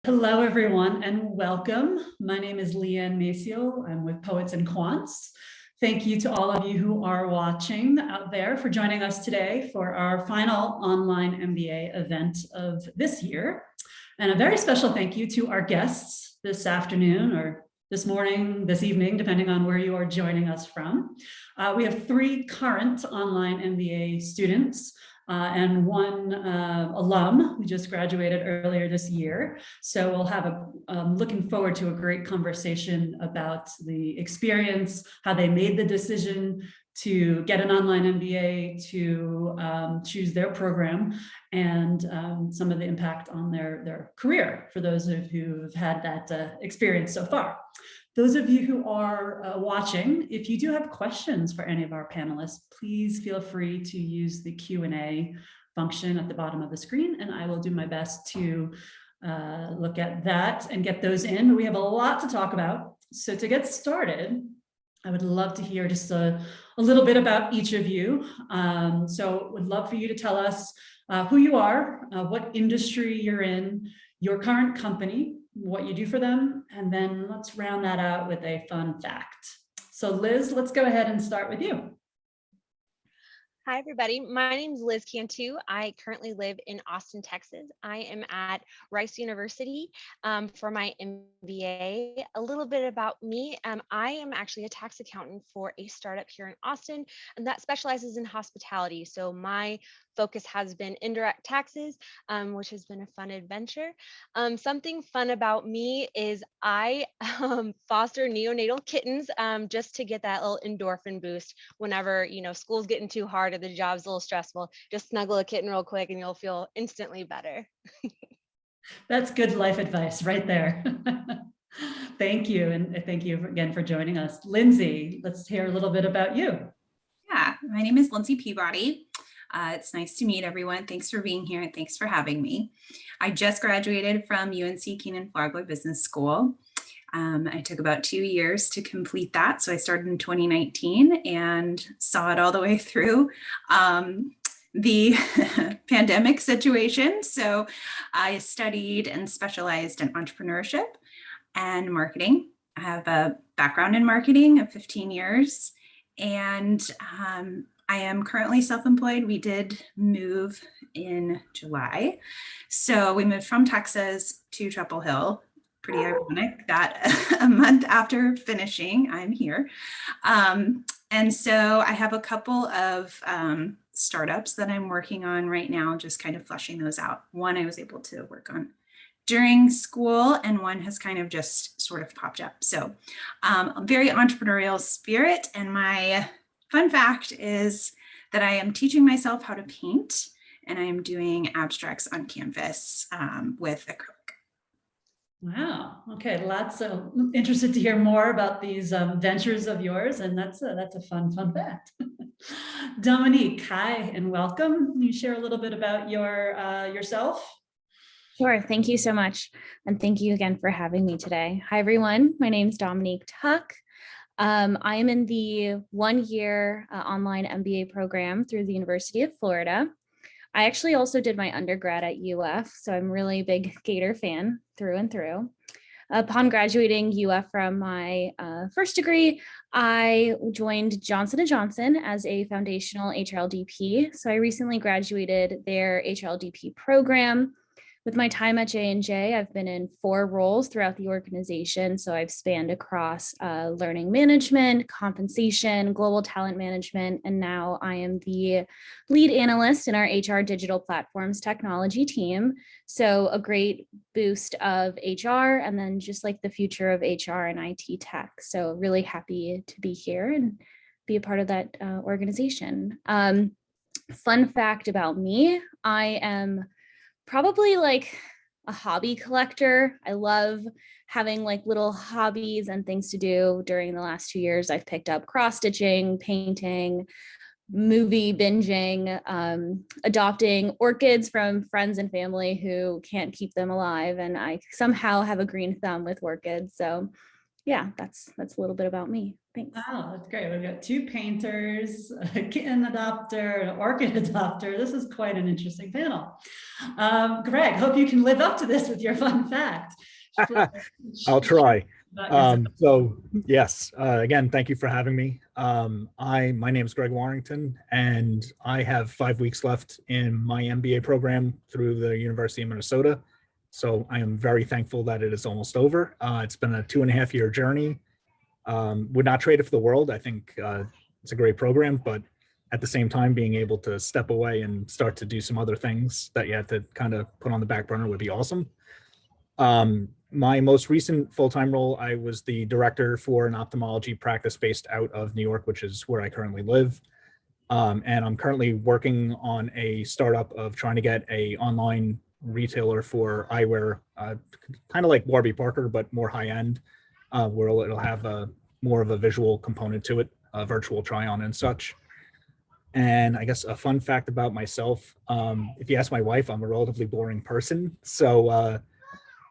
Hello, everyone, and welcome. My name is Leanne Maciel. I'm with Poets and Quants. Thank you to all of you who are watching out there for joining us today for our final online MBA event of this year. And a very special thank you to our guests this afternoon or this morning, this evening, depending on where you are joining us from. We have three current online MBA students and one alum who just graduated earlier this year. So we'll have looking forward to a great conversation about the experience, how they made the decision to get an online MBA, to choose their program, and some of the impact on their career for those of you who've had that experience so far. Those of you who are watching, if you do have questions for any of our panelists, please feel free to use the Q&A function at the bottom of the screen, and I will do my best to look at that and get those in. We have a lot to talk about. So to get started, I would love to hear just a little bit about each of you. So would love for you to tell us who you are, what industry you're in, your current company, what you do for them, and then let's round that out with a fun fact. So Liz, let's go ahead and start with you. Hi, everybody. My name is Liz Cantu. I currently live in Austin, Texas. I am at Rice University for my MBA. A little bit about me. I am actually a tax accountant for a startup here in Austin, and that specializes in hospitality. So my focus has been indirect taxes, which has been a fun adventure. Something fun about me is I foster neonatal kittens just to get that little endorphin boost whenever, school's getting too hard or the job's a little stressful. Just snuggle a kitten real quick and you'll feel instantly better. That's good life advice right there. Thank you. And thank you again for joining us. Lindsay, let's hear a little bit about you. Yeah, my name is Lindsay Peabody. It's nice to meet everyone. Thanks for being here and thanks for having me. I just graduated from UNC Kenan-Flagler Business School. I took about 2 years to complete that. So I started in 2019 and saw it all the way through the pandemic situation. So I studied and specialized in entrepreneurship and marketing. I have a background in marketing of 15 years and I am currently self-employed. We did move in July. So we moved from Texas to Chapel Hill. Pretty ironic that a month after finishing, I'm here. And so I have a couple of startups that I'm working on right now, just kind of fleshing those out. One I was able to work on during school, and one has kind of just sort of popped up. So a very entrepreneurial spirit. And my fun fact is that I am teaching myself how to paint, and I am doing abstracts on canvas with acrylic. Wow. Okay. Lots of interested to hear more about these ventures of yours. And that's a fun fact. Dominique, hi, and welcome. Can you share a little bit about yourself? Sure. Thank you so much. And thank you again for having me today. Hi, everyone. My name is Dominique Tuck. I am in the 1-year online MBA program through the University of Florida. I actually also did my undergrad at UF, so I'm really a big Gator fan through and through. Upon graduating UF from my first degree, I joined Johnson & Johnson as a foundational HRLDP. So I recently graduated their HRLDP program. With my time at J&J, I've been in 4 roles throughout the organization. So I've spanned across learning management, compensation, global talent management, and now I am the lead analyst in our HR digital platforms technology team. So a great boost of HR and then just like the future of HR and IT tech. So really happy to be here and be a part of that organization. Fun fact about me, I am probably like a hobby collector. I love having like little hobbies and things to do. During the last 2 years, I've picked up cross stitching, painting, movie binging, adopting orchids from friends and family who can't keep them alive. And I somehow have a green thumb with orchids. So yeah, that's a little bit about me. Thanks. Wow, that's great. We've got two painters, a kitten adopter, an orchid adopter. This is quite an interesting panel. Greg, hope you can live up to this with your fun fact. I'll try. About yourself. So yes, again, thank you for having me. My name is Greg Warrington, and I have 5 weeks left in my MBA program through the University of Minnesota. So I am very thankful that it is almost over. It's been a 2.5-year journey. Would not trade it for the world. I think it's a great program, but at the same time, being able to step away and start to do some other things that you had to kind of put on the back burner would be awesome. My most recent full-time role, I was the director for an ophthalmology practice based out of New York, which is where I currently live. And I'm currently working on a startup of trying to get a online retailer for eyewear, kind of like Warby Parker, but more high-end, where it'll have more of a visual component to it, a virtual try-on and such. And I guess a fun fact about myself, if you ask my wife, I'm a relatively boring person. So,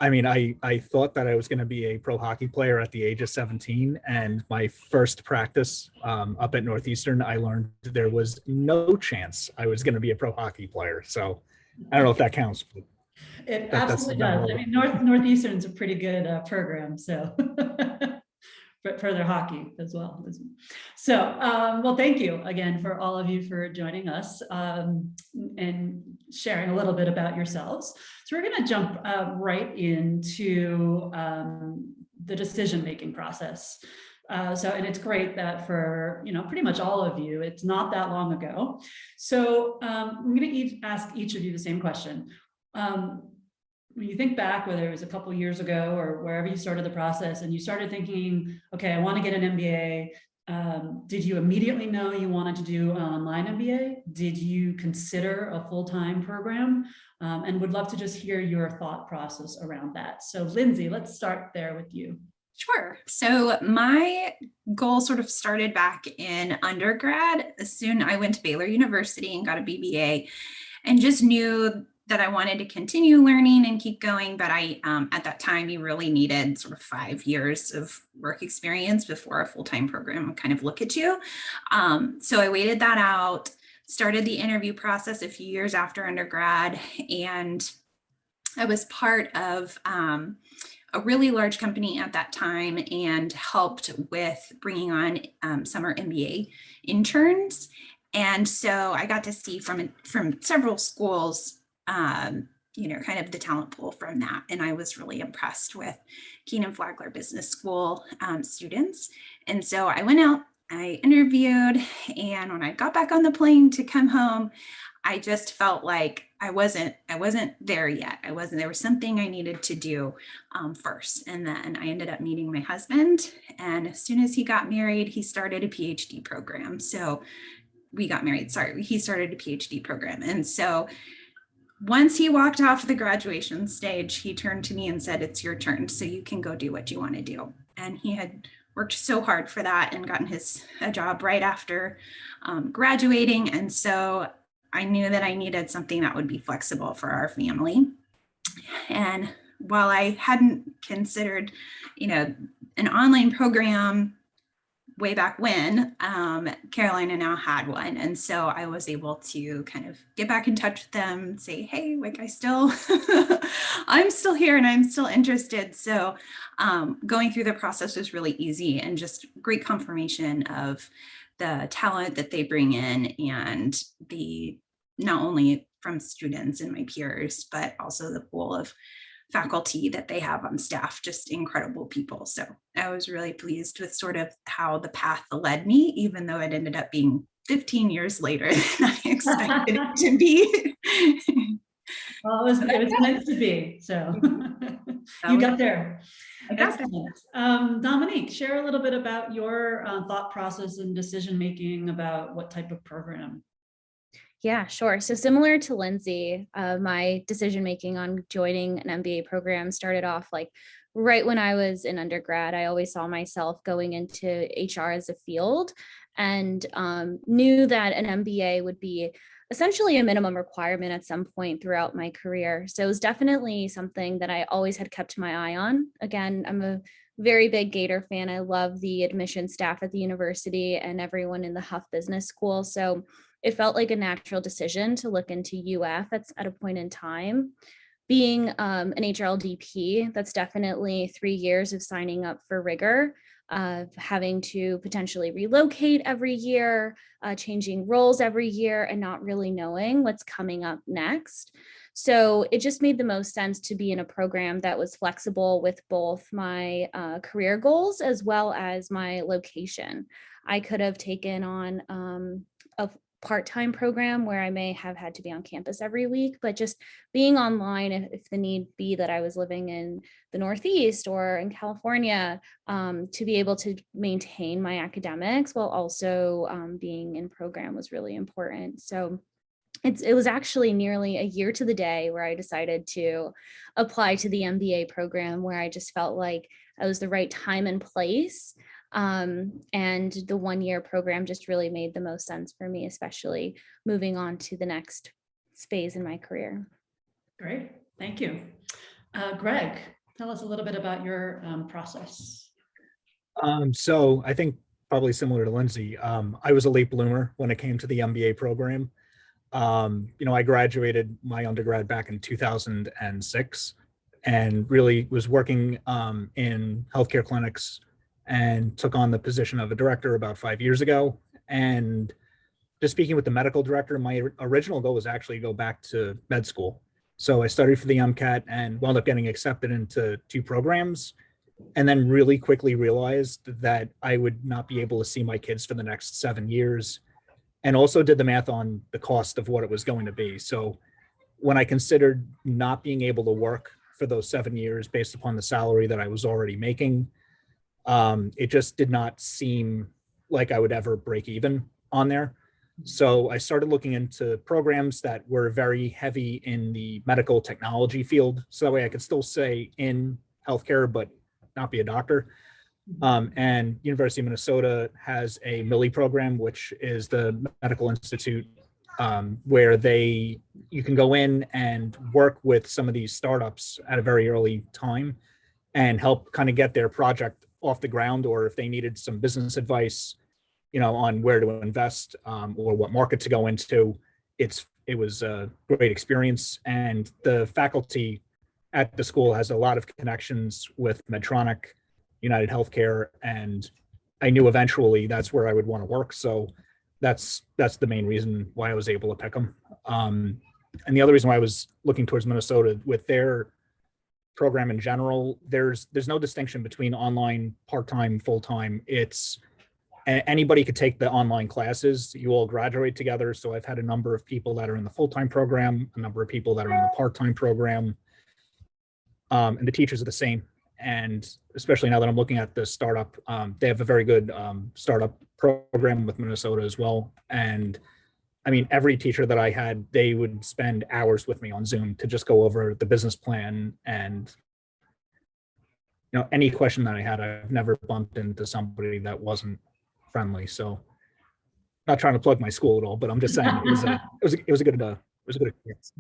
I mean, I thought that I was going to be a pro hockey player at the age of 17. And my first practice up at Northeastern, I learned there was no chance I was going to be a pro hockey player. So I don't know if that counts. It absolutely does. I mean, Northeastern's a pretty good program, so for their hockey as well. So, well, thank you again for all of you for joining us and sharing a little bit about yourselves. So we're going to jump right into the decision-making process. And it's great that for, pretty much all of you, it's not that long ago. So I'm going to ask each of you the same question. When you think back, whether it was a couple of years ago or wherever you started the process and you started thinking, okay, I want to get an MBA, did you immediately know you wanted to do an online MBA? Did you consider a full-time program? And would love to just hear your thought process around that. So Lindsay, let's start there with you. Sure. So my goal sort of started back in undergrad. Soon I went to Baylor University and got a BBA and just knew that I wanted to continue learning and keep going. But I, at that time, you really needed sort of 5 years of work experience before a full-time program would kind of look at you. So I waited that out, started the interview process a few years after undergrad, and I was part of a really large company at that time and helped with bringing on summer MBA interns. And so I got to see from several schools, kind of the talent pool from that. And I was really impressed with Kenan-Flagler Business School students. And so I went out, I interviewed, and when I got back on the plane to come home, I just felt like I wasn't there yet. There was something I needed to do first. And then I ended up meeting my husband. And as soon as he got married, he started a PhD program. So we got married, he started a PhD program. And so once he walked off the graduation stage, he turned to me and said, "It's your turn. So you can go do what you want to do." And he had worked so hard for that and gotten a job right after graduating. And so I knew that I needed something that would be flexible for our family. And while I hadn't considered, an online program way back when, Carolina now had one. And so I was able to kind of get back in touch with them, say, hey, like I'm still here and I'm still interested. So going through the process was really easy and just great confirmation of the talent that they bring in and not only from students and my peers, but also the pool of faculty that they have on staff, just incredible people. So I was really pleased with sort of how the path led me, even though it ended up being 15 years later than I expected it to be. Well, it was meant to be. So you got there. Excellent. Dominique, share a little bit about your thought process and decision-making about what type of program. Yeah, sure. So similar to Lindsay, my decision-making on joining an MBA program started off like right when I was in undergrad. I always saw myself going into HR as a field and knew that an MBA would be essentially a minimum requirement at some point throughout my career. So it was definitely something that I always had kept my eye on. Again, I'm a very big Gator fan. I love the admission staff at the university and everyone in the Huff Business School. So it felt like a natural decision to look into UF at a point in time. Being an HRLDP, that's definitely 3 years of signing up for rigor, of having to potentially relocate every year, changing roles every year, and not really knowing what's coming up next. So it just made the most sense to be in a program that was flexible with both my career goals as well as my location. I could have taken on a part-time program where I may have had to be on campus every week, but just being online, if the need be that I was living in the Northeast or in California, to be able to maintain my academics while also being in program was really important. So it was actually nearly a year to the day where I decided to apply to the MBA program, where I just felt like it was the right time and place. And the 1-year program just really made the most sense for me, especially moving on to the next phase in my career. Great, thank you. Greg, tell us a little bit about your process. So I think probably similar to Lindsay, I was a late bloomer when it came to the MBA program. I graduated my undergrad back in 2006 and really was working in healthcare clinics and took on the position of a director about 5 years ago. And just speaking with the medical director, my original goal was actually to go back to med school. So I studied for the MCAT and wound up getting accepted into 2 programs, and then really quickly realized that I would not be able to see my kids for the next 7 years, and also did the math on the cost of what it was going to be. So when I considered not being able to work for those 7 years based upon the salary that I was already making, it just did not seem like I would ever break even on there. So I started looking into programs that were very heavy in the medical technology field. So that way I could still stay in healthcare, but not be a doctor. And University of Minnesota has a Mba program, which is the medical institute where you can go in and work with some of these startups at a very early time and help kind of get their project off the ground, or if they needed some business advice, on where to invest or what market to go into. It was a great experience, and the faculty at the school has a lot of connections with Medtronic, United Healthcare, and I knew eventually that's where I would want to work. So that's the main reason why I was able to pick them. And the other reason why I was looking towards Minnesota, with their program in general, there's no distinction between online, part-time, full-time. It's anybody could take the online classes. You all graduate together. So I've had a number of people that are in the full-time program, a number of people that are in the part-time program, and the teachers are the same. And especially now that I'm looking at the startup, they have a very good startup program with Minnesota as well. And I mean, every teacher that I had, they would spend hours with me on Zoom to just go over the business plan. And any question that I had, I've never bumped into somebody that wasn't friendly. So not trying to plug my school at all, but I'm just saying it was a good experience.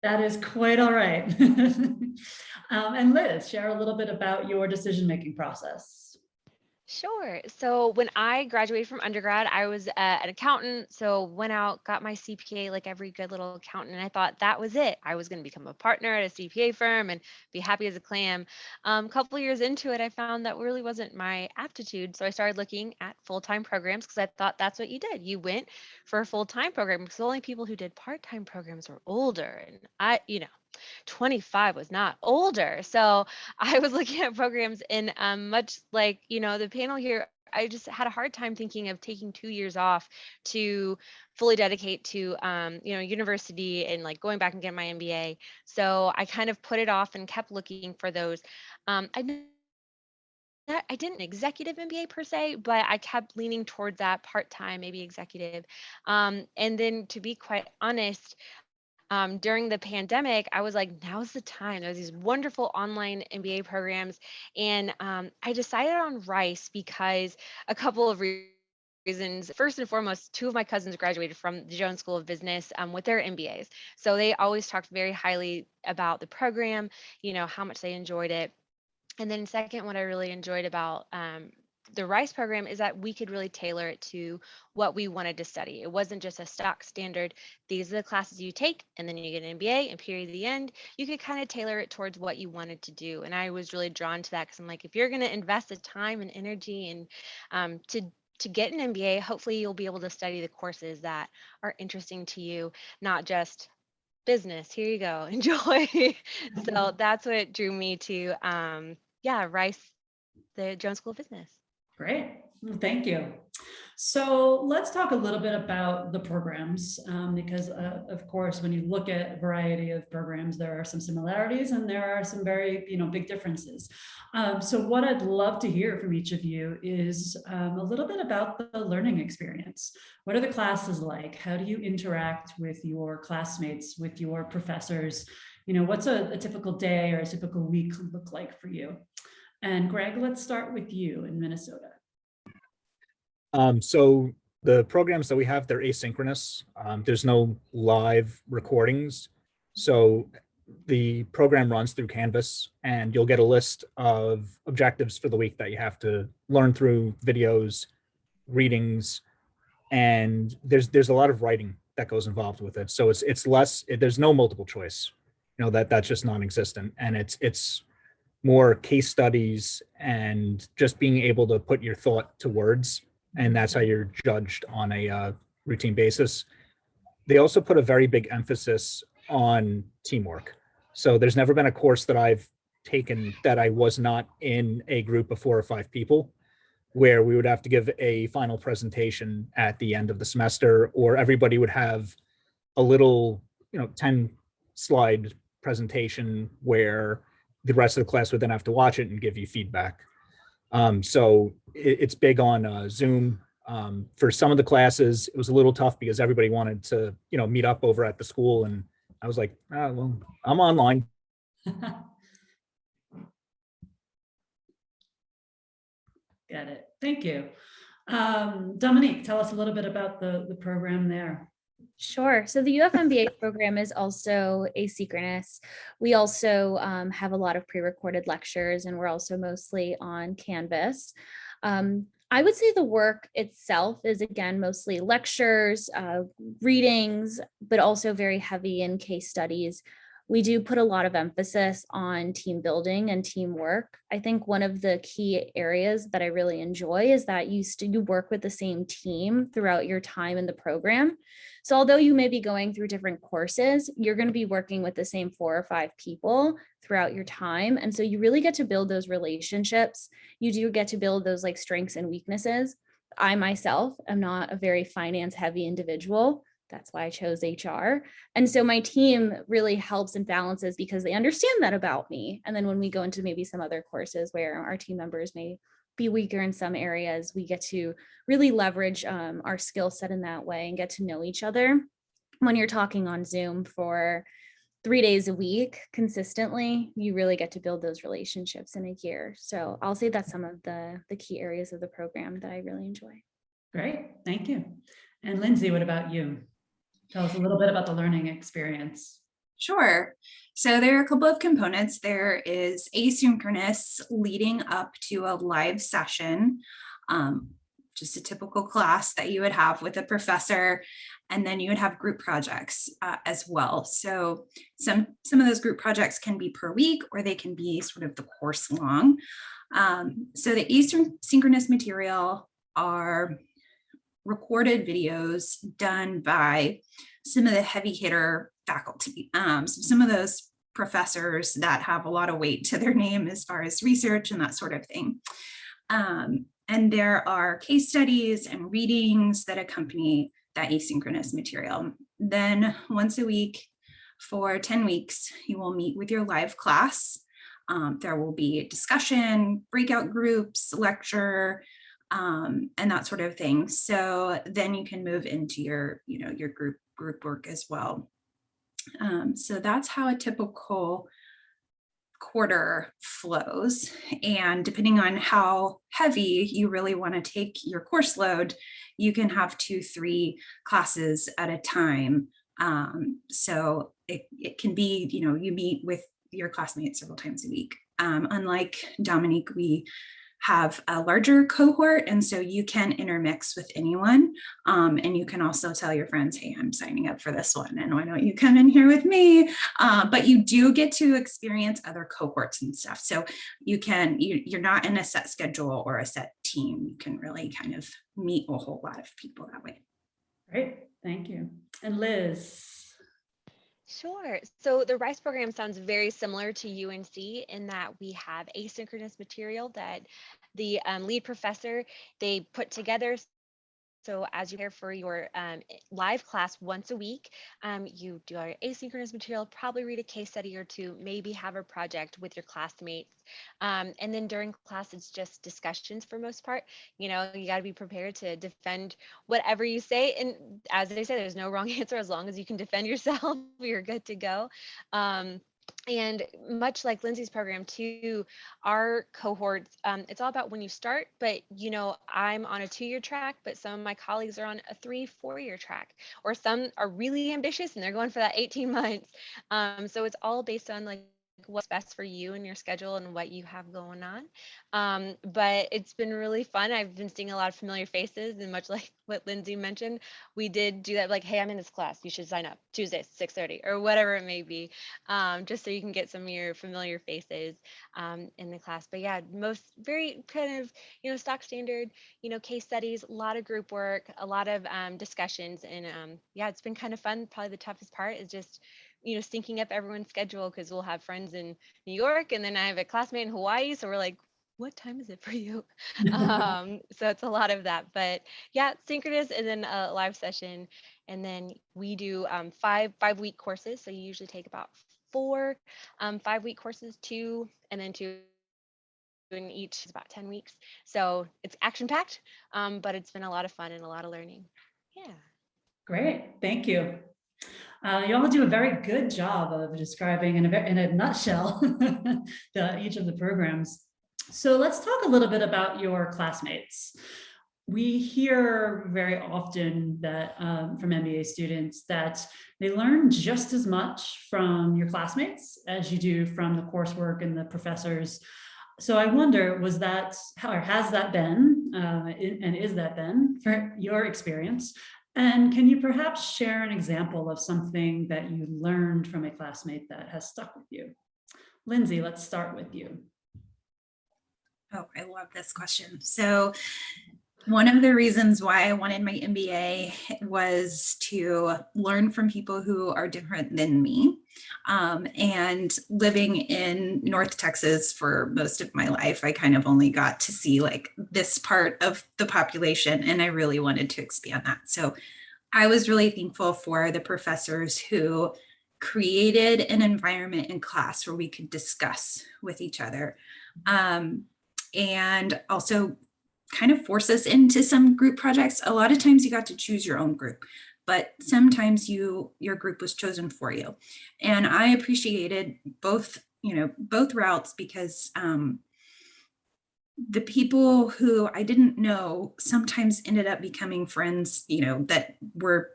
That is quite all right. And Liz, share a little bit about your decision-making process. Sure. So when I graduated from undergrad, I was an accountant. So went out, got my CPA like every good little accountant. And I thought that was it. I was going to become a partner at a CPA firm and be happy as a clam. A couple of years into it, I found that really wasn't my aptitude. So I started looking at full-time programs because I thought that's what you did. You went for a full-time program because the only people who did part-time programs were older. And 25 was not older. So I was looking at programs in much like, the panel here, I just had a hard time thinking of taking 2 years off to fully dedicate to, university and like going back and getting my MBA. So I kind of put it off and kept looking for those. I didn't executive MBA per se, but I kept leaning towards that part-time, maybe executive. And then to be quite honest, during the pandemic, I was like, now's the time. There's these wonderful online MBA programs. And I decided on Rice because a couple of reasons. First and foremost, two of my cousins graduated from the Jones School of Business with their MBAs. So they always talked very highly about the program, how much they enjoyed it. And then second, what I really enjoyed about the Rice program is that we could really tailor it to what we wanted to study. It wasn't just a stock standard, these are the classes you take, and then you get an MBA, and period, the end. You could kind of tailor it towards what you wanted to do. And I was really drawn to that because I'm like, if you're going to invest the time and energy and to get an MBA, hopefully you'll be able to study the courses that are interesting to you, not just business. Here you go, enjoy. So that's what drew me to, Rice, the Jones School of Business. Great. Well, thank you. So let's talk a little bit about the programs, because of course, when you look at a variety of programs, there are some similarities and there are some very, big differences. So what I'd love to hear from each of you is a little bit about the learning experience. What are the classes like? How do you interact with your classmates, with your professors? What's a typical day or a typical week look like for you? And Greg, let's start with you in Minnesota. So the programs that we have, they're asynchronous. There's no live recordings. So the program runs through Canvas and you'll get a list of objectives for the week that you have to learn through videos, readings, and there's a lot of writing that goes involved with it. So it's less, there's no multiple choice, that's just non-existent. And it's more case studies and just being able to put your thought to words. And that's how you're judged on a routine basis. They also put a very big emphasis on teamwork. So there's never been a course that I've taken that I was not in a group of 4 or 5 people where we would have to give a final presentation at the end of the semester, or everybody would have a little, 10 slide presentation where the rest of the class would then have to watch it and give you feedback. So it's big on Zoom. For some of the classes, it was a little tough because everybody wanted to, meet up over at the school. And I was like, well, I'm online. Got it. Thank you. Dominique, tell us a little bit about the program there. Sure. So the UF MBA program is also asynchronous. We also have a lot of pre-recorded lectures, and we're also mostly on Canvas. I would say the work itself is, again, mostly lectures, readings, but also very heavy in case studies. We do put a lot of emphasis on team building and teamwork. I think one of the key areas that I really enjoy is that you work with the same team throughout your time in the program. So although you may be going through different courses, you're going to be working with the same 4 or 5 people throughout your time. And so you really get to build those relationships. You do get to build those strengths and weaknesses. I myself am not a very finance heavy individual. That's why I chose HR. And so my team really helps and balances because they understand that about me. And then when we go into maybe some other courses where our team members may be weaker in some areas, we get to really leverage our skill set in that way and get to know each other. When you're talking on Zoom for 3 days a week consistently, you really get to build those relationships in a year. So I'll say that's some of the key areas of the program that I really enjoy. Great, thank you. And Lindsay, what about you? Tell us a little bit about the learning experience. Sure. So there are a couple of components. There is asynchronous leading up to a live session, just a typical class that you would have with a professor. And then you would have group projects as well. So some of those group projects can be per week, or they can be sort of the course long. So the asynchronous material are recorded videos done by some of the heavy hitter faculty. So some of those professors that have a lot of weight to their name as far as research and that sort of thing. And there are case studies and readings that accompany that asynchronous material. Then once a week for 10 weeks, you will meet with your live class. There will be a discussion, breakout groups, lecture, and that sort of thing. So then you can move into your group work as well. So that's how a typical quarter flows. And depending on how heavy you really want to take your course load, you can have 2-3 classes at a time. So it can be, you meet with your classmates several times a week. Unlike Dominique, we have a larger cohort, and so you can intermix with anyone. And you can also tell your friends, hey, I'm signing up for this one, and why don't you come in here with me? But you do get to experience other cohorts and stuff. So you're not in a set schedule or a set team. You can really kind of meet a whole lot of people that way. Great, thank you. And Liz. Sure. So the RISE program sounds very similar to UNC in that we have asynchronous material that the lead professor, they put together. So as you prepare for your live class once a week, you do our asynchronous material, probably read a case study or two, maybe have a project with your classmates. And then during class, it's just discussions for most part. You got to be prepared to defend whatever you say. And as they say, there's no wrong answer. As long as you can defend yourself, you're good to go. And much like Lindsay's program too, our cohorts, it's all about when you start, but I'm on a 2-year track, but some of my colleagues are on a 3-4-year track, or some are really ambitious and they're going for that 18 months. So it's all based on like what's best for you and your schedule and what you have going on. But it's been really fun. I've been seeing a lot of familiar faces, and much like what Lindsay mentioned, we did do that, like, hey, I'm in this class, you should sign up Tuesday, 6:30 or whatever it may be, just so you can get some of your familiar faces in the class. But yeah, most very kind of, stock standard, case studies, a lot of group work, a lot of discussions. And yeah, it's been kind of fun. Probably the toughest part is just syncing up everyone's schedule, because we'll have friends in New York and then I have a classmate in Hawaii, so we're like, what time is it for you? So it's a lot of that, but yeah, synchronous and then a live session. And then we do 5-week courses, so you usually take about 4 5-week courses, 2 and then 2 in each is about 10 weeks. So it's action packed, but it's been a lot of fun and a lot of learning. Yeah. Great, thank you. You all do a very good job of describing in a nutshell each of the programs. So let's talk a little bit about your classmates. We hear very often that from MBA students that they learn just as much from your classmates as you do from the coursework and the professors. So I wonder, was that, or has that been, and is that been for your experience? And can you perhaps share an example of something that you learned from a classmate that has stuck with you? Lindsay, let's start with you. Oh, I love this question. So one of the reasons why I wanted my MBA was to learn from people who are different than me. And living in North Texas for most of my life, I kind of only got to see like this part of the population, and I really wanted to expand that. So I was really thankful for the professors who created an environment in class where we could discuss with each other. And also kind of force us into some group projects. A lot of times you got to choose your own group, but sometimes your group was chosen for you. And I appreciated both routes, because the people who I didn't know sometimes ended up becoming friends, that were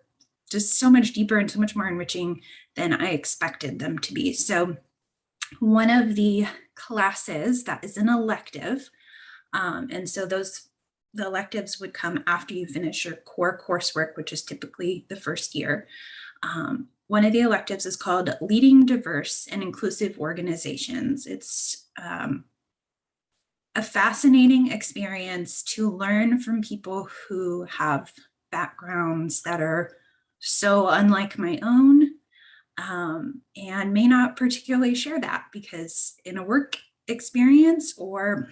just so much deeper and so much more enriching than I expected them to be. So one of the classes that is an elective, and so the electives would come after you finish your core coursework, which is typically the first year. One of the electives is called Leading Diverse and Inclusive Organizations. It's a fascinating experience to learn from people who have backgrounds that are so unlike my own, and may not particularly share that, because in a work experience or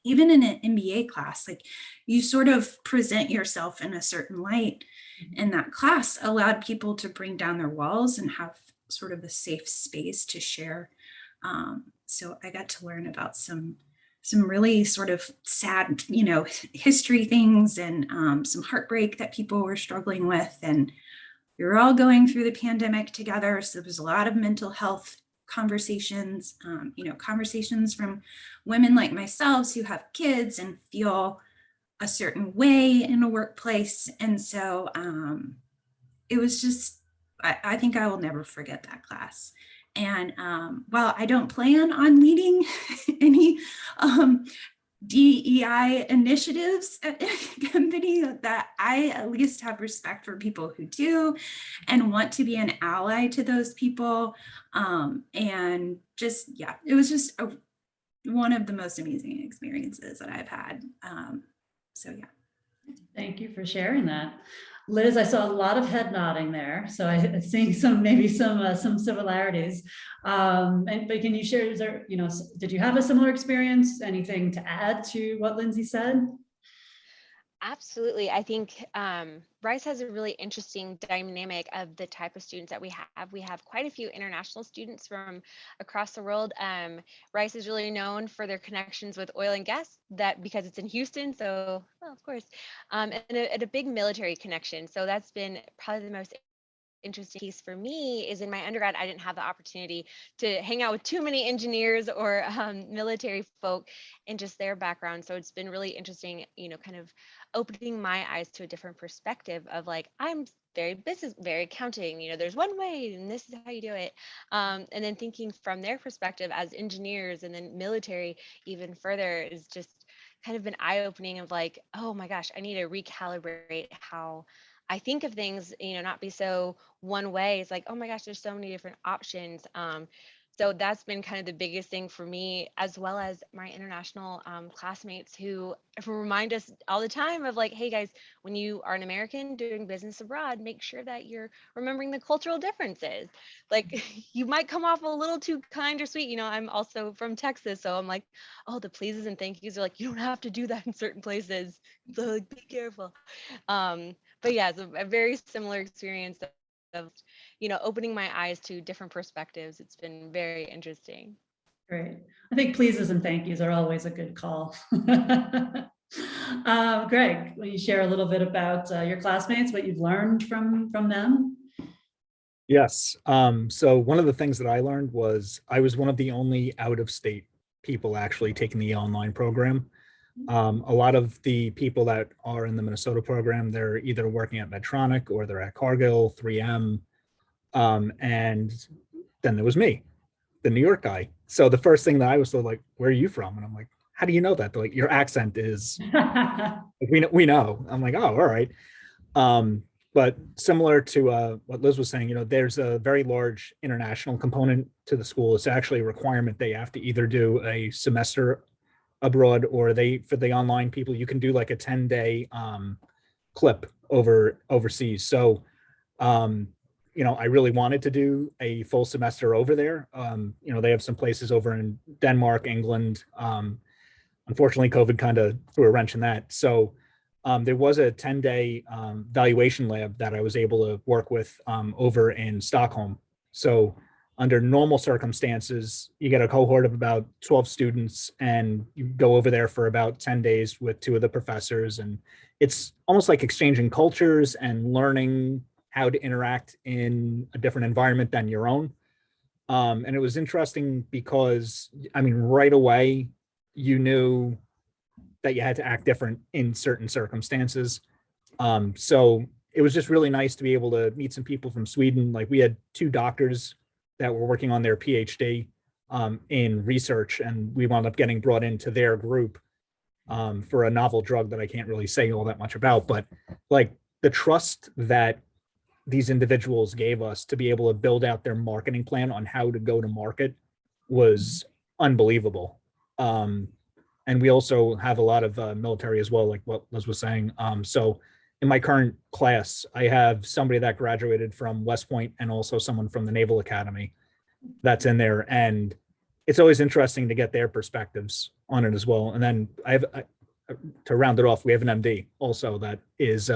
even in an MBA class, like you sort of present yourself in a certain light, and that class allowed people to bring down their walls and have sort of a safe space to share. So I got to learn about some really sort of sad, history things, and some heartbreak that people were struggling with. And we were all going through the pandemic together. So there was a lot of mental health conversations, conversations from women like myself who have kids and feel a certain way in a workplace. And so it was just, I think I will never forget that class. And while I don't plan on leading any DEI initiatives at any company, that I at least have respect for people who do and want to be an ally to those people. And just, yeah, it was just one of the most amazing experiences that I've had. So yeah. Thank you for sharing that. Liz, I saw a lot of head nodding there, so I'm seeing maybe some similarities. But can you share, is there, did you have a similar experience? Anything to add to what Lindsay said? Absolutely. I think Rice has a really interesting dynamic of the type of students that we have. We have quite a few international students from across the world. Rice is really known for their connections with oil and gas, that because it's in Houston. So, well, of course, and a big military connection. So that's been probably the most interesting piece for me is in my undergrad, I didn't have the opportunity to hang out with too many engineers or military folk and just their background. So it's been really interesting, kind of opening my eyes to a different perspective of like, I'm very business, very accounting, there's one way and this is how you do it. And then thinking from their perspective as engineers and then military even further is just kind of been eye-opening of like, oh my gosh, I need to recalibrate how I think of things, not be so one way. It's like, oh my gosh, there's so many different options. So that's been kind of the biggest thing for me, as well as my international classmates who remind us all the time of like, hey guys, when you are an American doing business abroad, make sure that you're remembering the cultural differences. Like you might come off a little too kind or sweet. I'm also from Texas, so I'm like, oh, the pleases and thank yous are like, you don't have to do that in certain places. So like, be careful. But yeah, it's a very similar experience of, opening my eyes to different perspectives. It's been very interesting. Great. I think pleases and thank yous are always a good call. Greg, will you share a little bit about your classmates, what you've learned from them? Yes. So one of the things that I learned was I was one of the only out-of-state people actually taking the online program. A lot of the people that are in the Minnesota program, they're either working at Medtronic or they're at Cargill, 3M. And then there was me, the New York guy. So the first thing that I was sort of like, where are you from? And I'm like, how do you know that? They're like, your accent is, we know. I'm like, oh, all right. But similar to what Liz was saying, there's a very large international component to the school. It's actually a requirement. They have to either do a semester abroad or for the online people, you can do like a 10-day clip overseas. So, I really wanted to do a full semester over there. They have some places over in Denmark, England. Unfortunately, COVID kind of threw a wrench in that. So there was a 10-day valuation lab that I was able to work with over in Stockholm. So under normal circumstances, you get a cohort of about 12 students and you go over there for about 10 days with 2 of the professors. And it's almost like exchanging cultures and learning how to interact in a different environment than your own. And it was interesting because, right away, you knew that you had to act different in certain circumstances. So it was just really nice to be able to meet some people from Sweden. Like we had 2 doctors that were working on their PhD in research, and we wound up getting brought into their group for a novel drug that I can't really say all that much about, but like the trust that these individuals gave us to be able to build out their marketing plan on how to go to market was unbelievable. And we also have a lot of military as well, like what Liz was saying. So in my current class, I have somebody that graduated from West Point and also someone from the Naval Academy that's in there. And it's always interesting to get their perspectives on it as well. And then to round it off, we have an MD also that is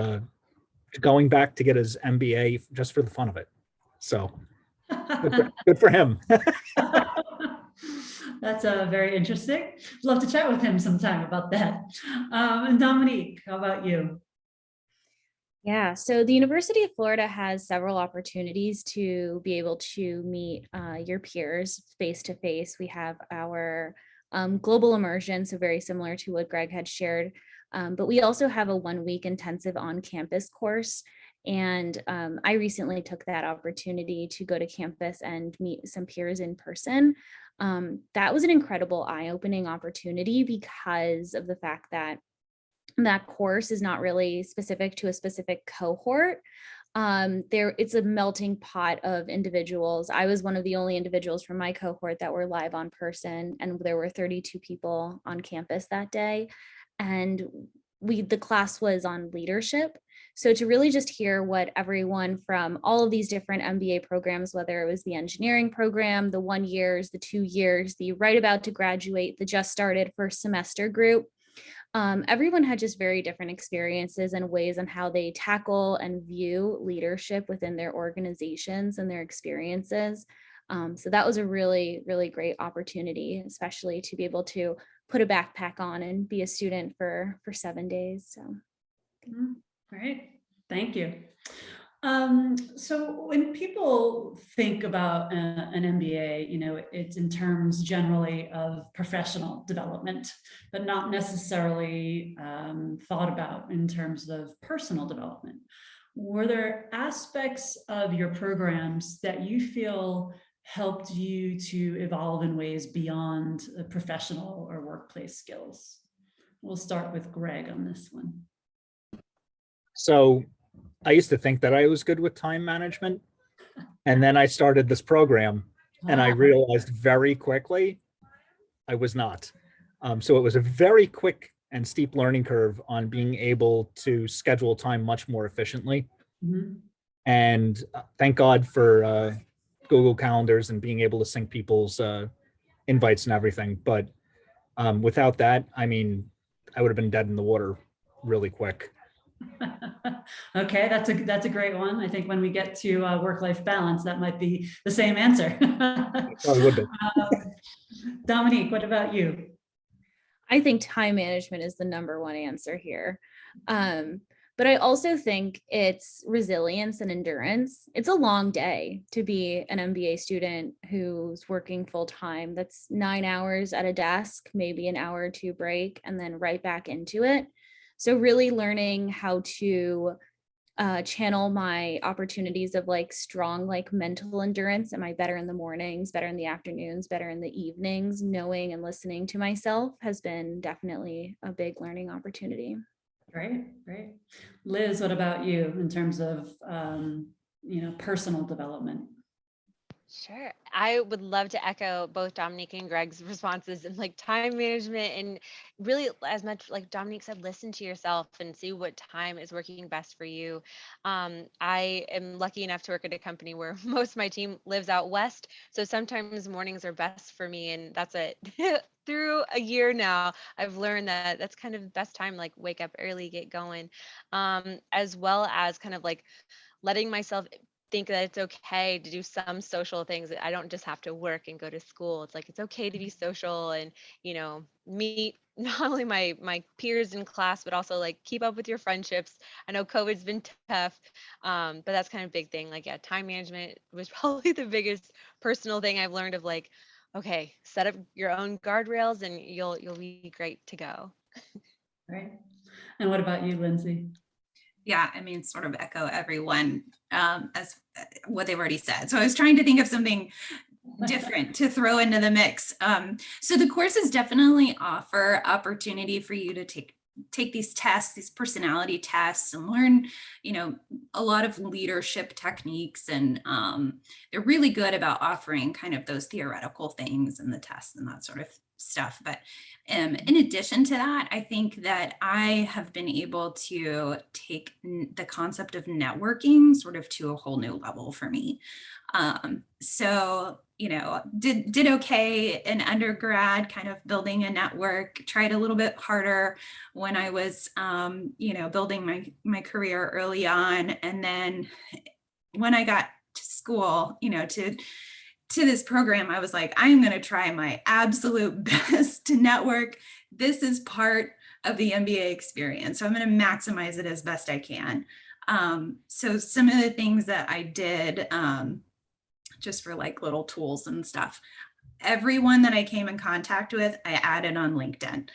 going back to get his MBA just for the fun of it. So good for him. That's very interesting. Love to chat with him sometime about that. And Dominique, how about you? Yeah, so the University of Florida has several opportunities to be able to meet your peers face to face. We have our global immersion, so very similar to what Greg had shared But we also have a 1-week intensive on-campus course. And I recently took that opportunity to go to campus and meet some peers in person. That was an incredible eye-opening opportunity because of the fact that that course is not really specific to a specific cohort. It's a melting pot of individuals. I was one of the only individuals from my cohort that were live on person, and there were 32 people on campus that day. And the class was on leadership. So to really just hear what everyone from all of these different MBA programs, whether it was the engineering program, the 1 years, the 2 years, the right about to graduate, the just started first semester group, everyone had just very different experiences and ways on how they tackle and view leadership within their organizations and their experiences. So that was a really, really great opportunity, especially to be able to put a backpack on and be a student for 7 days. So. Great, thank you. So when people think about an MBA, it's in terms generally of professional development, but not necessarily thought about in terms of personal development. Were there aspects of your programs that you feel helped you to evolve in ways beyond professional or workplace skills? We'll start with Greg on this one. So I used to think that I was good with time management. And then I started this program and I realized very quickly I was not. So it was a very quick and steep learning curve on being able to schedule time much more efficiently. Mm-hmm. And thank God for Google Calendars and being able to sync people's invites and everything. But without that, I mean, I would have been dead in the water really quick. Okay, that's a great one. I think when we get to work-life balance, that might be the same answer. Probably would be. Dominique, what about you? I think time management is the number one answer here. But I also think it's resilience and endurance. It's a long day to be an MBA student who's working full time. That's 9 hours at a desk, maybe an hour or two break, and then right back into it. So really learning how to channel my opportunities of strong mental endurance. Am I better in the mornings, better in the afternoons, better in the evenings? Knowing and listening to myself has been definitely a big learning opportunity. Great, great. Liz, what about you in terms of personal development? Sure. I would love to echo both Dominique and Greg's responses and time management, and really, as much like Dominique said, listen to yourself and see what time is working best for you. I am lucky enough to work at a company where most of my team lives out west. So sometimes mornings are best for me, and that's it. Through a year now, I've learned that that's kind of the best time, wake up early, get going, as well as kind of letting myself think that it's okay to do some social things. I don't just have to work and go to school. It's okay to be social and, meet not only my peers in class, but also keep up with your friendships. I know COVID's been tough, but that's kind of a big thing. Time management was probably the biggest personal thing I've learned of okay, set up your own guardrails and you'll be great to go. Right. And what about you, Lindsay? Yeah, I mean, sort of echo everyone as what they've already said. So I was trying to think of something different to throw into the mix. So the courses definitely offer opportunity for you to take these tests, these personality tests, and learn, a lot of leadership techniques. And they're really good about offering kind of those theoretical things and the tests and that sort of stuff. But in addition to that, I think that I have been able to take the concept of networking sort of to a whole new level for me. So, did okay in undergrad, kind of building a network, tried a little bit harder when I was, building my career early on. And then when I got to school, to this program, I was like, I am going to try my absolute best to network. This is part of the MBA experience. So I'm going to maximize it as best I can. So some of the things that I did, just for little tools and stuff, everyone that I came in contact with, I added on LinkedIn.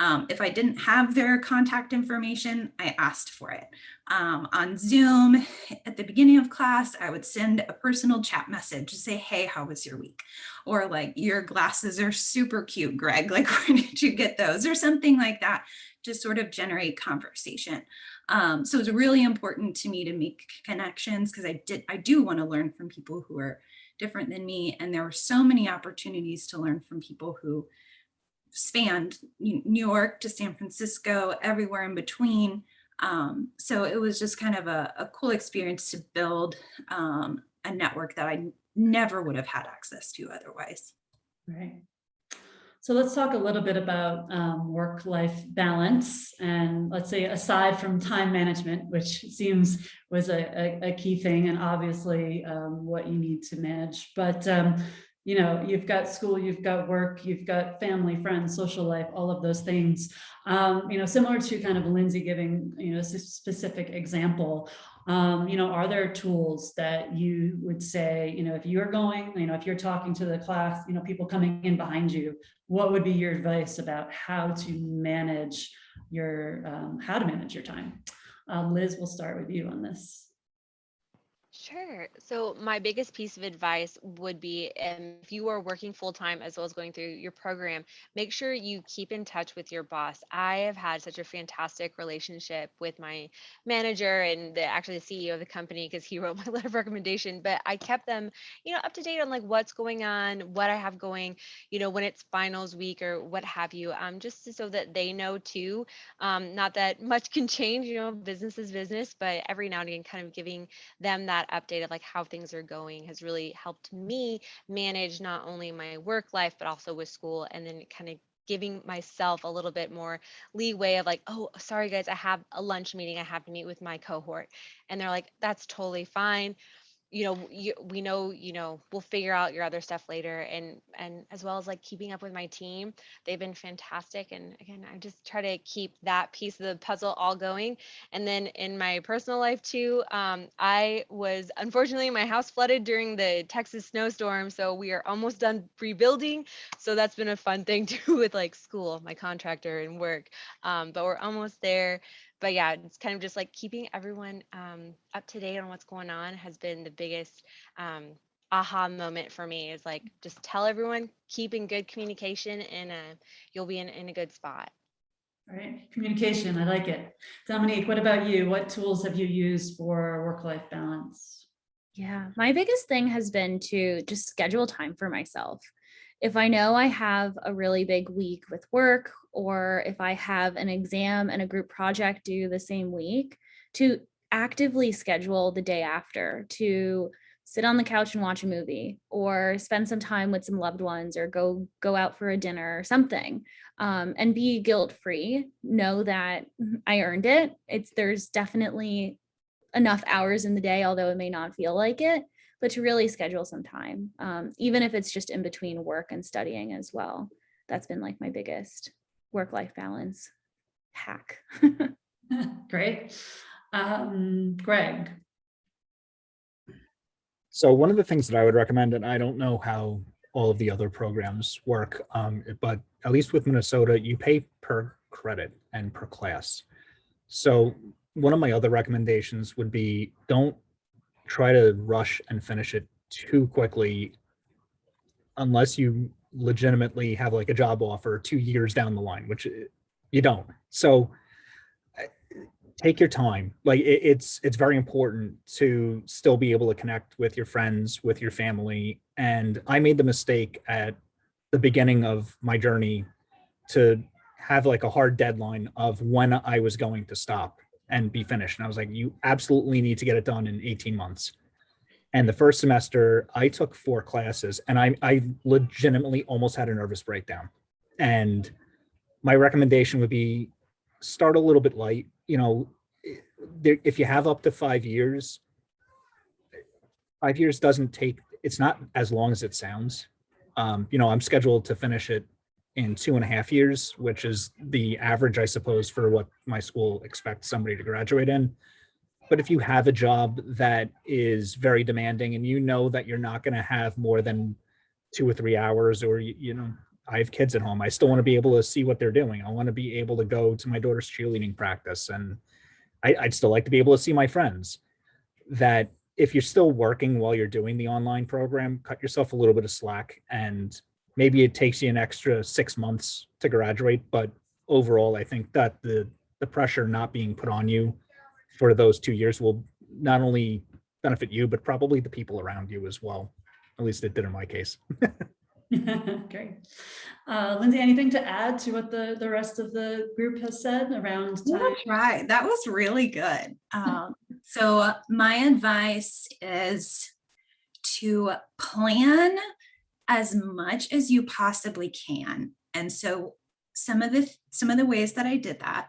If I didn't have their contact information, I asked for it. On Zoom, at the beginning of class, I would send a personal chat message to say, hey, how was your week? Or like, your glasses are super cute, Greg. Like, where did you get those? Or something like that to sort of generate conversation. So it's really important to me to make connections because I do want to learn from people who are different than me. And there were so many opportunities to learn from people who spanned New York to San Francisco, everywhere in between. So it was just kind of a cool experience to build a network that I never would have had access to otherwise. Right. So let's talk a little bit about work-life balance, and let's say aside from time management, which seems was a key thing, and obviously what you need to manage, but you know, you've got school, you've got work, you've got family, friends, social life, all of those things. You know, similar to kind of Lindsay giving, you know, a specific example. You know, are there tools that you would say, you know, if you're going, you know, if you're talking to the class, you know, people coming in behind you, what would be your advice about how to manage your time? Liz, we'll start with you on this. Sure. So my biggest piece of advice would be if you are working full time as well as going through your program, make sure you keep in touch with your boss. I have had such a fantastic relationship with my manager and actually the CEO of the company because he wrote my letter of recommendation, but I kept them, you know, up to date on like what's going on, what I have going, you know, when it's finals week or what have you, just so that they know too. Not that much can change, you know, business is business, but every now and again, kind of giving them that update of like how things are going has really helped me manage not only my work life but also with school, and then kind of giving myself a little bit more leeway of like, oh, sorry guys, I have a lunch meeting, I have to meet with my cohort, and they're like, that's totally fine, you know, we know, you know, we'll figure out your other stuff later. And as well as like keeping up with my team, they've been fantastic. And again, I just try to keep that piece of the puzzle all going. And then in my personal life too, I was, unfortunately, my house flooded during the Texas snowstorm, so we are almost done rebuilding. So that's been a fun thing too with like school, my contractor, and work. But we're almost there. But yeah, it's kind of just like keeping everyone up to date on what's going on has been the biggest aha moment for me, is like just tell everyone, keep in good communication, and you'll be in a good spot. All right, communication, I like it. Dominique, what about you? What tools have you used for work-life balance? Yeah, my biggest thing has been to just schedule time for myself. If I know I have a really big week with work, or if I have an exam and a group project due the same week, to actively schedule the day after to sit on the couch and watch a movie, or spend some time with some loved ones, or go out for a dinner or something, and be guilt-free. Know that I earned it. There's definitely enough hours in the day, although it may not feel like it, but to really schedule some time, even if it's just in between work and studying as well. That's been like my biggest work-life balance hack. Great. Greg. So one of the things that I would recommend, and I don't know how all of the other programs work, but at least with Minnesota, you pay per credit and per class. So one of my other recommendations would be, don't try to rush and finish it too quickly unless you legitimately have like a job offer 2 years down the line, which you don't. So take your time. Like it's very important to still be able to connect with your friends, with your family. And I made the mistake at the beginning of my journey to have like a hard deadline of when I was going to stop and be finished. And I was like, you absolutely need to get it done in 18 months. And the first semester I took 4 classes, and I legitimately almost had a nervous breakdown. And my recommendation would be, start a little bit light. You know, if you have up to 5 years, 5 years doesn't take, it's not as long as it sounds. You know, I'm scheduled to finish it in 2.5 years, which is the average, I suppose, for what my school expects somebody to graduate in. But if you have a job that is very demanding and you know that you're not going to have more than 2 or 3 hours, or, you know, I have kids at home. I still want to be able to see what they're doing. I want to be able to go to my daughter's cheerleading practice, and I'd still like to be able to see my friends. That if you're still working while you're doing the online program, cut yourself a little bit of slack, and maybe it takes you an extra 6 months to graduate. But overall, I think that the pressure not being put on you for those 2 years will not only benefit you, but probably the people around you as well. At least it did in my case. Great. Lindsay, anything to add to what the rest of the group has said around time? That's right. That was really good. So my advice is to plan as much as you possibly can. And so some of the ways that I did that,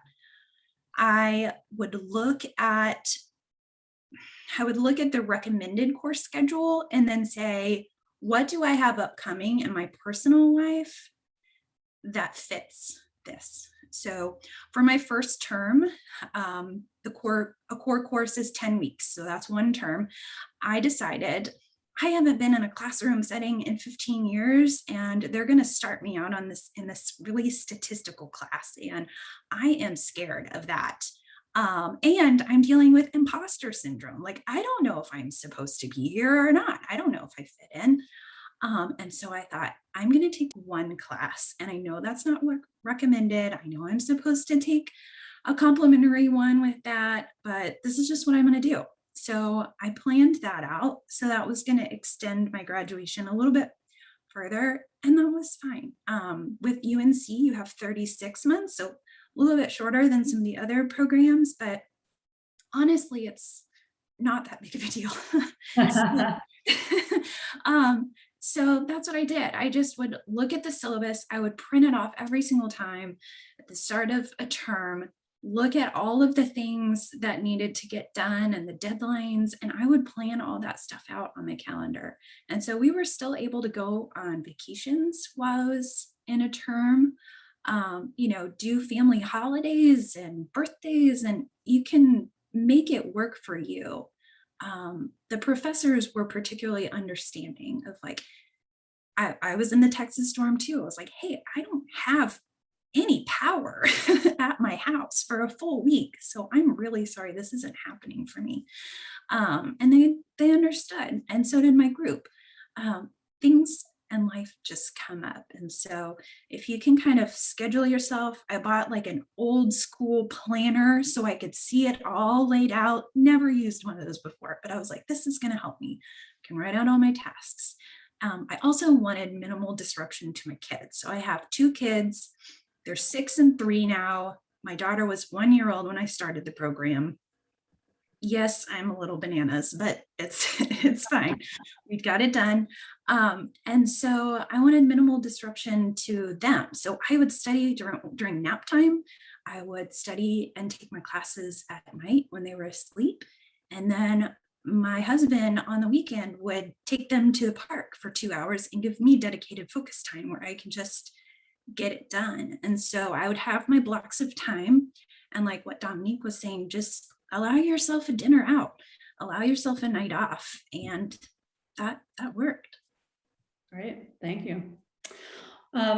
I would look at the recommended course schedule and then say, what do I have upcoming in my personal life that fits this? So for my first term, a core course is 10 weeks. So that's one term. I decided I haven't been in a classroom setting in 15 years, and they're going to start me out on this in this really statistical class. And I am scared of that. And I'm dealing with imposter syndrome. Like, I don't know if I'm supposed to be here or not. I don't know if I fit in. And so I thought, I'm going to take one class, and I know that's not recommended. I know I'm supposed to take a complimentary one with that, but this is just what I'm going to do. So I planned that out. So that was going to extend my graduation a little bit further, and that was fine. With UNC, you have 36 months, so a little bit shorter than some of the other programs, but honestly, it's not that big of a deal. So that's what I did. I just would look at the syllabus. I would print it off every single time at the start of a term, look at all of the things that needed to get done and the deadlines, and I would plan all that stuff out on my calendar. And so we were still able to go on vacations while I was in a term, do family holidays and birthdays, and you can make it work for you. The professors were particularly understanding of, like, I was in the Texas storm too. I was like, hey, I don't have any power at my house for a full week. So I'm really sorry, this isn't happening for me. And they understood, and so did my group. Things in life just come up. And so if you can kind of schedule yourself, I bought like an old school planner so I could see it all laid out. Never used one of those before, but I was like, this is going to help me. I can write out all my tasks. I also wanted minimal disruption to my kids. So I have 2 kids. They're 6 and 3 now. My daughter was 1 year old when I started the program. Yes, I'm a little bananas, but it's fine. We got it done. And so I wanted minimal disruption to them. So I would study during nap time. I would study and take my classes at night when they were asleep. And then my husband on the weekend would take them to the park for 2 hours and give me dedicated focus time where I can just get it done. And so I would have my blocks of time. And like what Dominique was saying, just allow yourself a dinner out, allow yourself a night off. And that worked. Great, thank you.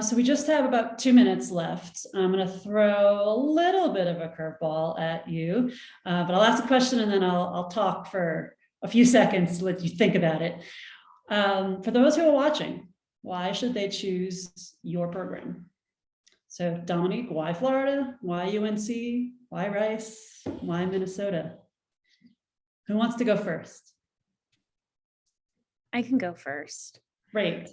So we just have about 2 minutes left. I'm going to throw a little bit of a curveball at you, but I'll ask a question and then I'll talk for a few seconds to let you think about it. For those who are watching, why should they choose your program? So Dominique, why Florida? Why UNC? Why Rice? Why Minnesota? Who wants to go first? I can go first. Great.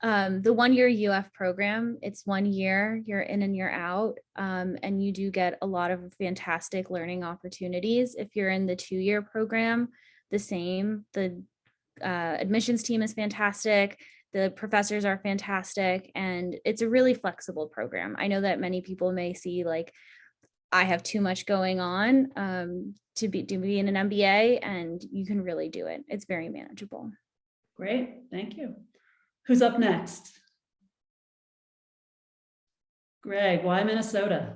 The 1 year UF program, it's 1 year, you're in and you're out, and you do get a lot of fantastic learning opportunities. If you're in the 2 year program, the same. The admissions team is fantastic. The professors are fantastic, and it's a really flexible program. I know that many people may see like, I have too much going on to be in an MBA, and you can really do it. It's very manageable. Great, thank you. Who's up next? Greg, why Minnesota?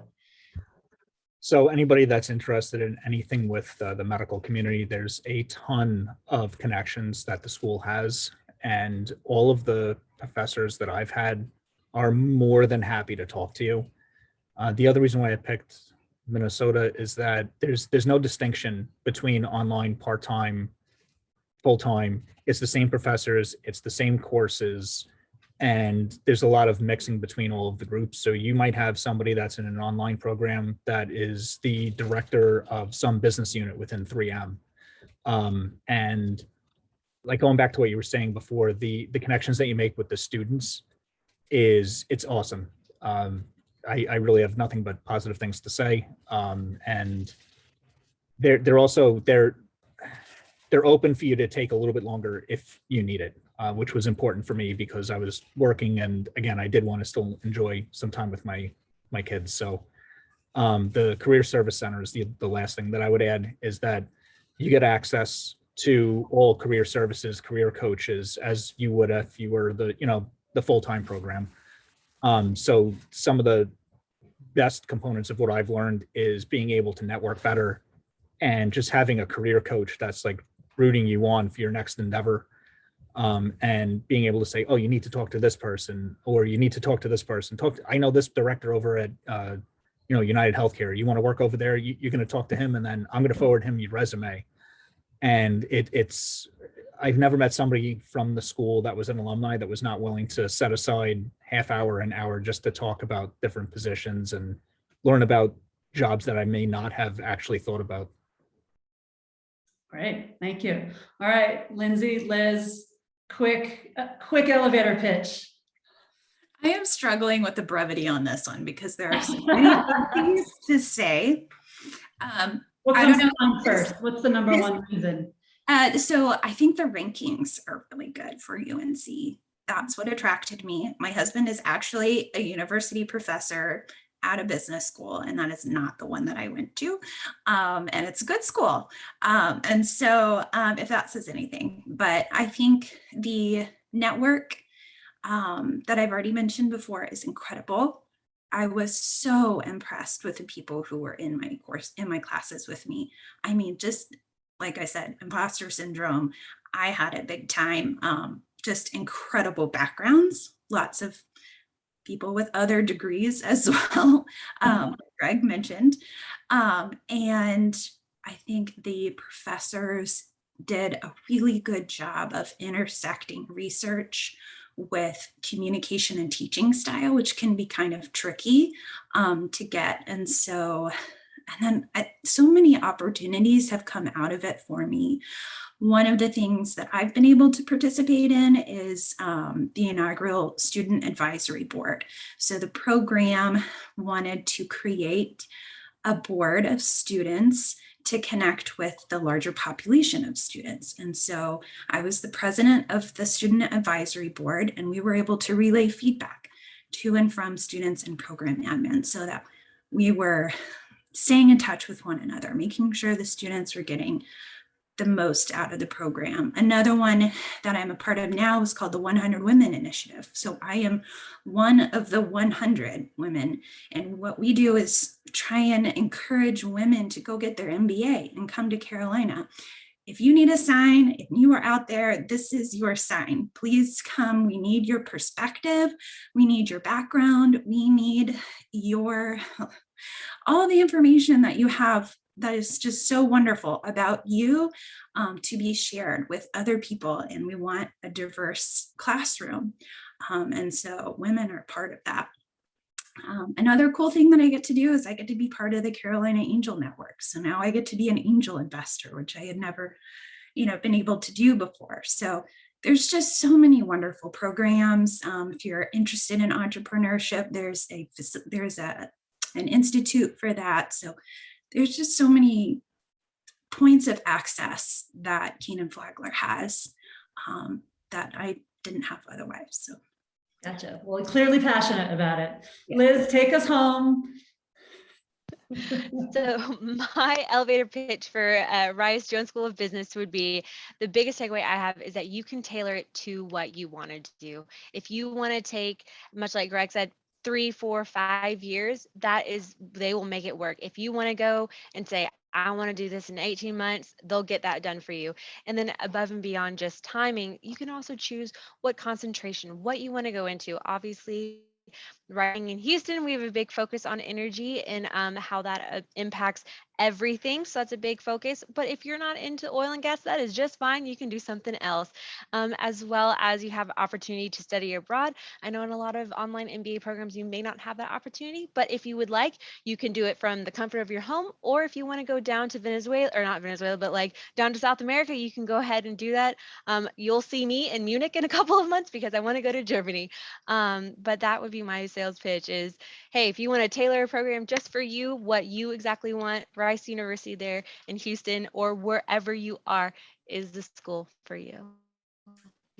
So anybody that's interested in anything with the medical community, there's a ton of connections that the school has, and all of the professors that I've had are more than happy to talk to you. The other reason why I picked Minnesota is that there's no distinction between online, part-time, full-time. It's the same professors, it's the same courses, and there's a lot of mixing between all of the groups. So you might have somebody that's in an online program that is the director of some business unit within 3M. And like going back to what you were saying before, the connections that you make with the students it's awesome. I really have nothing but positive things to say. And they're also they're open for you to take a little bit longer if you need it, which was important for me because I was working, and again, I did want to still enjoy some time with my kids. So the Career Service Center is the last thing that I would add, is that you get access to all career services, career coaches, as you would if you were the full-time program. So some of the best components of what I've learned is being able to network better and just having a career coach that's like rooting you on for your next endeavor. And being able to say, oh, you need to talk to this person, or you need to talk to this person. I know this director over at United Healthcare. You want to work over there, you're going to talk to him, and then I'm going to forward him your resume. And I've never met somebody from the school that was an alumni that was not willing to set aside half hour, an hour just to talk about different positions and learn about jobs that I may not have actually thought about. Great, thank you. All right, Lindsay, Liz, quick elevator pitch. I am struggling with the brevity on this one because there are so many things to say. What comes to mind first? What's the number one reason? So I think the rankings are really good for UNC. That's what attracted me. My husband is actually a university professor at a business school, and that is not the one that I went to. And it's a good school. And so if that says anything, but I think the network that I've already mentioned before is incredible. I was so impressed with the people who were in my classes with me. I mean, just like I said, imposter syndrome, I had it big time. Just incredible backgrounds, lots of people with other degrees as well, Greg mentioned. And I think the professors did a really good job of intersecting research with communication and teaching style, which can be kind of tricky to get. And then so many opportunities have come out of it for me. One of the things that I've been able to participate in is the Inaugural Student Advisory Board. So the program wanted to create a board of students to connect with the larger population of students. And so I was the president of the Student Advisory Board, and we were able to relay feedback to and from students and program admins so that we were staying in touch with one another, making sure the students were getting the most out of the program. Another one that I'm a part of now is called the 100 Women Initiative. So I am one of the 100 women. And what we do is try and encourage women to go get their MBA and come to Carolina. If you need a sign, if you are out there, this is your sign. Please come. We need your perspective. We need your background. We need all the information that you have that is just so wonderful about you to be shared with other people. And we want a diverse classroom. And so women are part of that. Another cool thing that I get to do is I get to be part of the Carolina Angel Network. So now I get to be an angel investor, which I had never, been able to do before. So there's just so many wonderful programs. If you're interested in entrepreneurship, there's an institute for that. So there's just so many points of access that Kenan-Flagler has that I didn't have otherwise. So. Gotcha. Well, clearly passionate about it. Yeah. Liz, take us home. So my elevator pitch for Rice Jones School of Business would be, the biggest takeaway I have is that you can tailor it to what you want to do. If you want to take, much like Greg said, 3, 4, 5 years, they will make it work. If you want to go and say, I want to do this in 18 months, they'll get that done for you. And then above and beyond just timing, you can also choose what concentration, what you want to go into. Obviously, Right in Houston, we have a big focus on energy and how that impacts everything. So that's a big focus. But if you're not into oil and gas, that is just fine. You can do something else. As well as you have opportunity to study abroad. I know in a lot of online MBA programs, you may not have that opportunity, but if you would like, you can do it from the comfort of your home. Or if you want to go down to Venezuela, or not Venezuela, but like down to South America, you can go ahead and do that. You'll see me in Munich in a couple of months because I want to go to Germany. But that would be my sales pitch is, hey, if you want to tailor a program just for you, what you exactly want, Rice University there in Houston or wherever you are is the school for you.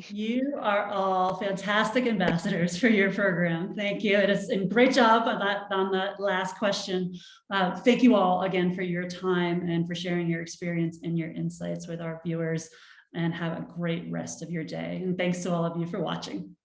You are all fantastic ambassadors for your program. Thank you. It is a great job on that last question. Thank you all again for your time and for sharing your experience and your insights with our viewers, and have a great rest of your day. And thanks to all of you for watching.